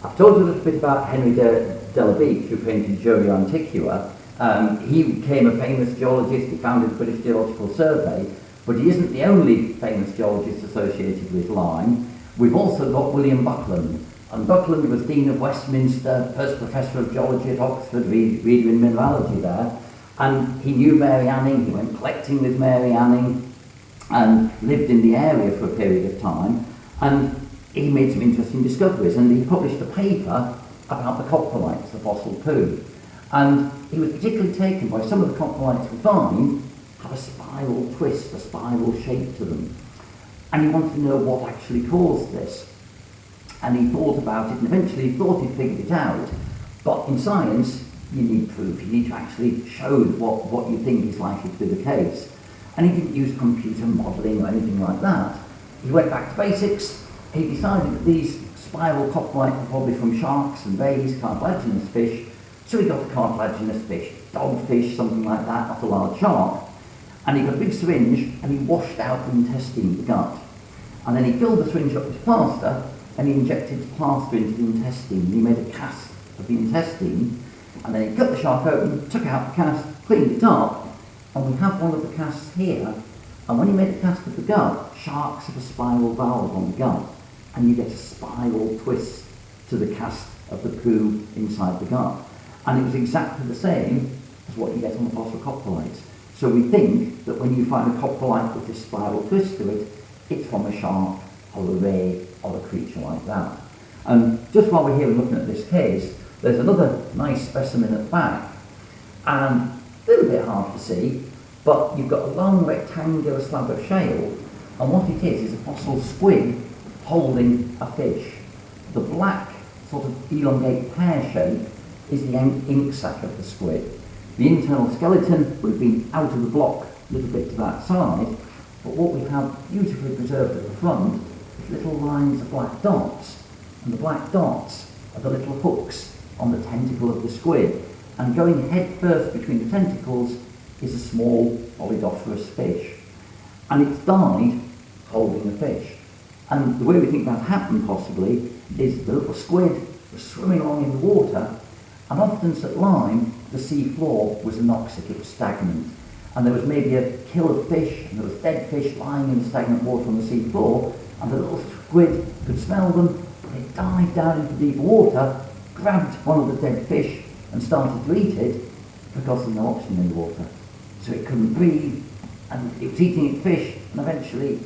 I've told you a little bit about Henry de la Beach, who painted Jorio Antiqua. He became a famous geologist. He founded the British Geological Survey, but he isn't the only famous geologist associated with Lyme. We've also got William Buckland, and Buckland was Dean of Westminster, first Professor of Geology at Oxford, reader in mineralogy there, and he knew Mary Anning. He went collecting with Mary Anning and lived in the area for a period of time, and he made some interesting discoveries, and he published a paper about the coprolites, the fossil poo. And he was particularly taken by some of the coprolites we find have a spiral twist, a spiral shape to them. And he wanted to know what actually caused this. And he thought about it, and eventually he thought he'd figured it out. But in science, you need proof. You need to actually show what you think is likely to be the case. And he didn't use computer modelling or anything like that. He went back to basics. He decided that these spiral coprolites were probably from sharks and rays, cartilaginous fish. So he got a cartilaginous fish, dogfish, something like that, not a large shark. And he got a big syringe and he washed out the intestine, the gut. And then he filled the syringe up with plaster and he injected the plaster into the intestine. And he made a cast of the intestine, and then he cut the shark open, took out the cast, cleaned it up, and we have one of the casts here. And when he made a cast of the gut, sharks have a spiral valve on the gut, and you get a spiral twist to the cast of the poo inside the gut. And it was exactly the same as what you get on the fossil coprolites. So we think that when you find a coprolite with this spiral twist to it, it's from a shark or a ray or a creature like that. And just while we're here looking at this case, there's another nice specimen at the back, and a little bit hard to see, but you've got a long rectangular slab of shale, and what it is a fossil squid holding a fish. The black sort of elongate pear shape is the ink sac of the squid. The internal skeleton would have been out of the block a little bit to that side, but what we have beautifully preserved at the front is little lines of black dots, and the black dots are the little hooks on the tentacle of the squid, and going head first between the tentacles is a small oligophorous fish, and it's died holding the fish. And the way we think that happened possibly is the little squid was swimming along in the water, and often at Lyme the sea floor was anoxic, it was stagnant, and there was maybe a kill of fish, and there was dead fish lying in the stagnant water on the sea floor, and the little squid could smell them, and it dived down into deep water, grabbed one of the dead fish and started to eat it because there's no oxygen in the water. So it couldn't breathe, and it was eating its fish, and eventually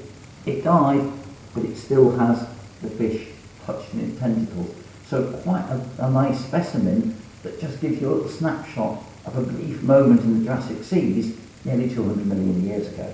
it died, but it still has the fish touched in its tentacles. So quite a nice specimen that just gives you a little snapshot of a brief moment in the Jurassic seas nearly 200 million years ago.